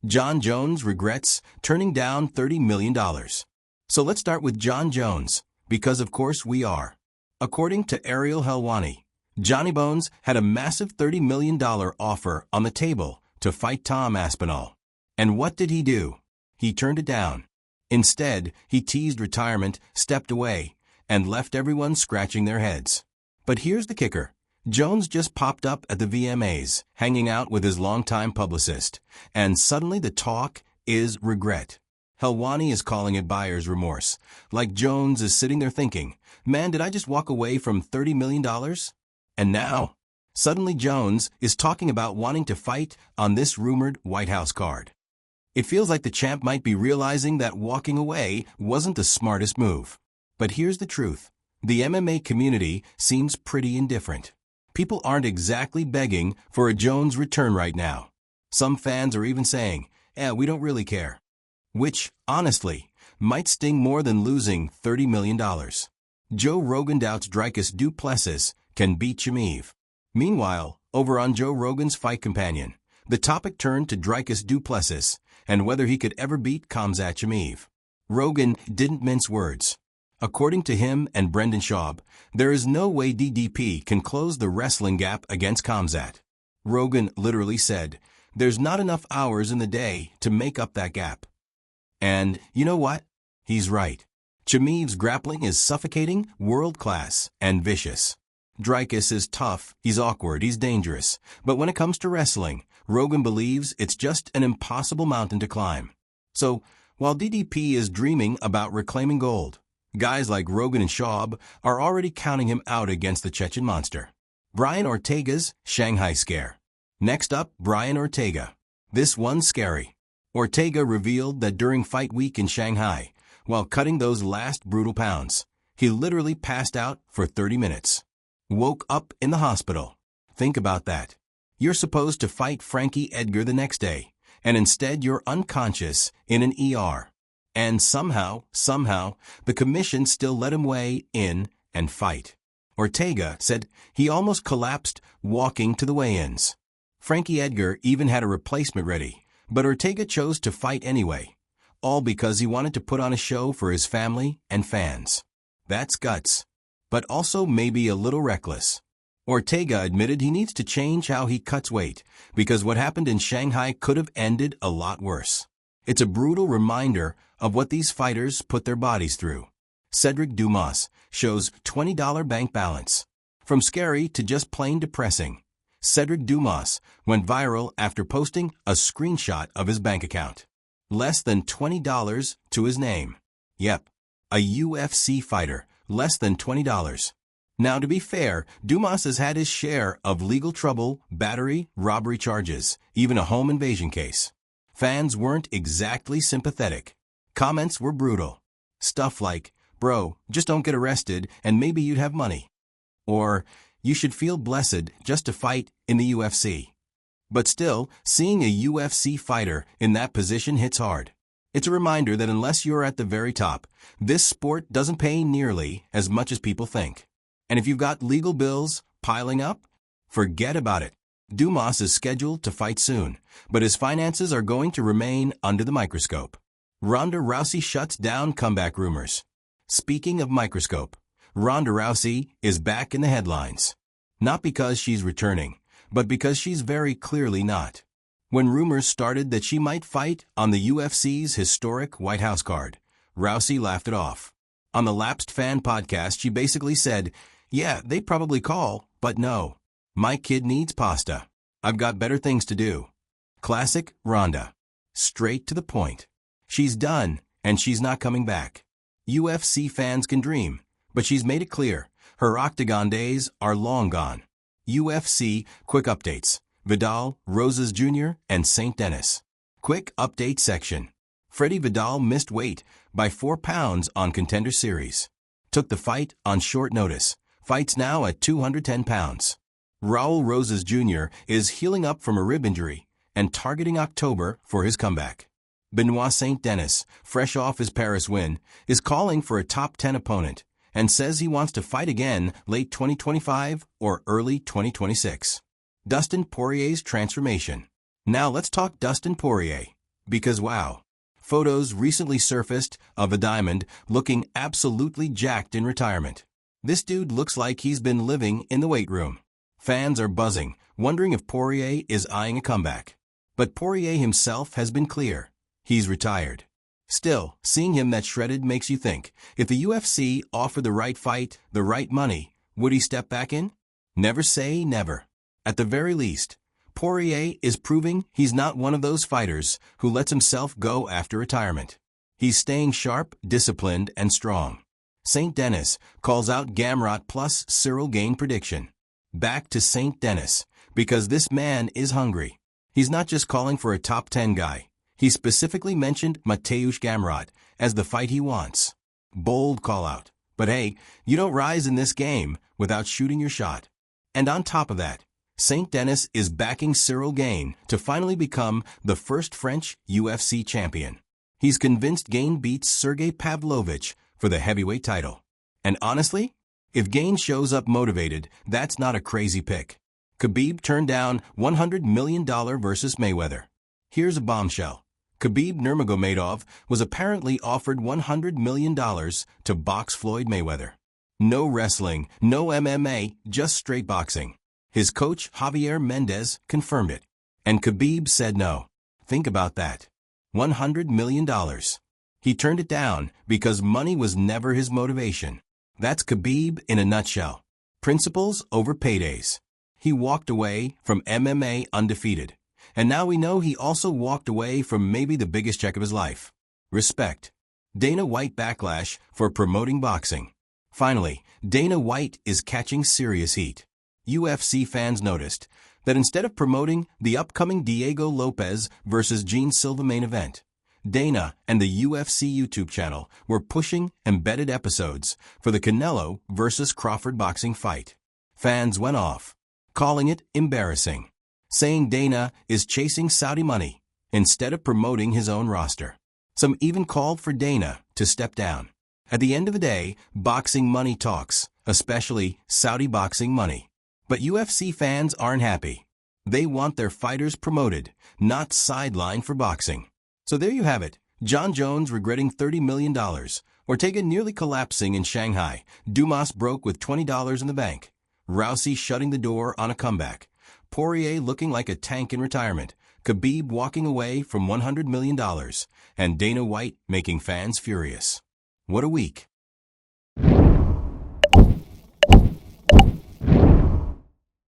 Jon Jones regrets turning down $30 million. So let's start with Jon Jones, because of course we are. According to Ariel Helwani, Johnny Bones had a massive $30 million offer on the table to fight Tom Aspinall. And what did he do? He turned it down. Instead, he teased retirement, stepped away, and left everyone scratching their heads. But here's the kicker. Jones just popped up at the VMAs, hanging out with his longtime publicist, and suddenly the talk is regret. Helwani is calling it buyer's remorse, like Jones is sitting there thinking, man, did I just walk away from $30 million? And now, suddenly Jones is talking about wanting to fight on this rumored White House card. It feels like the champ might be realizing that walking away wasn't the smartest move. But here's the truth. The MMA community seems pretty indifferent. People aren't exactly begging for a Jones return right now. Some fans are even saying, we don't really care. Which, honestly, might sting more than losing $30 million. Joe Rogan doubts Dricus du Plessis can beat Chimaev. Meanwhile, over on Joe Rogan's Fight Companion, the topic turned to Dricus du Plessis and whether he could ever beat Khamzat Chimaev. Rogan didn't mince words. According to him and Brendan Schaub, there is no way DDP can close the wrestling gap against Khamzat. Rogan literally said, there's not enough hours in the day to make up that gap. And you know what? He's right. Chimaev's grappling is suffocating, world-class, and vicious. Dricus is tough, he's awkward, he's dangerous. But when it comes to wrestling, Rogan believes it's just an impossible mountain to climb. So, while DDP is dreaming about reclaiming gold, guys like Rogan and Schaub are already counting him out against the Chechen monster. Brian Ortega's Shanghai Scare. Next up, Brian Ortega. This one's scary. Ortega revealed that during fight week in Shanghai, while cutting those last brutal pounds, he literally passed out for 30 minutes. Woke up in the hospital. Think about that. You're supposed to fight Frankie Edgar the next day, and instead you're unconscious in an ER. And somehow, the commission still let him weigh in and fight. Ortega said he almost collapsed walking to the weigh-ins. Frankie Edgar even had a replacement ready, but Ortega chose to fight anyway, all because he wanted to put on a show for his family and fans. That's guts, but also maybe a little reckless. Ortega admitted he needs to change how he cuts weight, because what happened in Shanghai could have ended a lot worse. It's a brutal reminder of what these fighters put their bodies through. Cedric Dumas shows $20 bank balance. From scary to just plain depressing, Cedric Dumas went viral after posting a screenshot of his bank account. Less than $20 to his name. Yep, a UFC fighter, less than $20. Now, to be fair, Dumas has had his share of legal trouble, battery, robbery charges, even a home invasion case. Fans weren't exactly sympathetic. Comments were brutal. Stuff like, bro, just don't get arrested and maybe you'd have money. Or, you should feel blessed just to fight in the UFC. But still, seeing a UFC fighter in that position hits hard. It's a reminder that unless you're at the very top, this sport doesn't pay nearly as much as people think. And if you've got legal bills piling up, forget about it. Dumas is scheduled to fight soon, but his finances are going to remain under the microscope. Ronda Rousey shuts down comeback rumors. Speaking of microscope, Ronda Rousey is back in the headlines. Not because she's returning, but because she's very clearly not. When rumors started that she might fight on the UFC's historic White House card, Rousey laughed it off. On the Lapsed Fan podcast, she basically said, yeah, they'd probably call, but no. My kid needs pasta. I've got better things to do. Classic Ronda. Straight to the point. She's done, and she's not coming back. UFC fans can dream, but she's made it clear. Her octagon days are long gone. UFC quick updates. Vidal, Rosas Jr., and St. Denis. Quick update section. Freddie Vidal missed weight by 4 pounds on Contender Series. Took the fight on short notice. Fights now at 210 pounds. Raul Rosas Jr. is healing up from a rib injury and targeting October for his comeback. Benoit St. Denis, fresh off his Paris win, is calling for a top 10 opponent and says he wants to fight again late 2025 or early 2026. Dustin Poirier's transformation. Now let's talk Dustin Poirier. Because wow. Photos recently surfaced of a diamond looking absolutely jacked in retirement. This dude looks like he's been living in the weight room. Fans are buzzing, wondering if Poirier is eyeing a comeback. But Poirier himself has been clear. He's retired. Still, seeing him that shredded makes you think, if the UFC offered the right fight, the right money, would he step back in? Never say never. At the very least, Poirier is proving he's not one of those fighters who lets himself go after retirement. He's staying sharp, disciplined, and strong. St. Denis calls out Gamrot plus Cyril Gane prediction. Back to St. Denis, because this man is hungry. He's not just calling for a top 10 guy. He specifically mentioned Mateusz Gamrot as the fight he wants. Bold call out. But hey, you don't rise in this game without shooting your shot. And on top of that, St. Denis is backing Cyril Gane to finally become the first French UFC champion. He's convinced Gane beats Sergey Pavlovich for the heavyweight title. And honestly, if Gane shows up motivated, that's not a crazy pick. Khabib turned down $100 million versus Mayweather. Here's a bombshell. Khabib Nurmagomedov was apparently offered $100 million to box Floyd Mayweather. No wrestling, no MMA, just straight boxing. His coach, Javier Mendez, confirmed it. And Khabib said no. Think about that. $100 million. He turned it down because money was never his motivation. That's Khabib in a nutshell. Principles over paydays. He walked away from MMA undefeated. And now we know he also walked away from maybe the biggest check of his life. Respect. Dana White backlash for promoting boxing. Finally, Dana White is catching serious heat. UFC fans noticed that instead of promoting the upcoming Diego Lopez versus Gene Silva main event, Dana and the UFC YouTube channel were pushing embedded episodes for the Canelo versus Crawford boxing fight. Fans went off, calling it embarrassing, saying Dana is chasing Saudi money instead of promoting his own roster. Some even called for Dana to step down. At the end of the day, boxing money talks, especially Saudi boxing money. But UFC fans aren't happy. They want their fighters promoted, not sidelined for boxing. So there you have it. Jon Jones regretting $30 million. Ortega nearly collapsing in Shanghai. Dumas broke with $20 in the bank. Rousey shutting the door on a comeback. Poirier looking like a tank in retirement. Khabib walking away from $100 million. And Dana White making fans furious. What a week.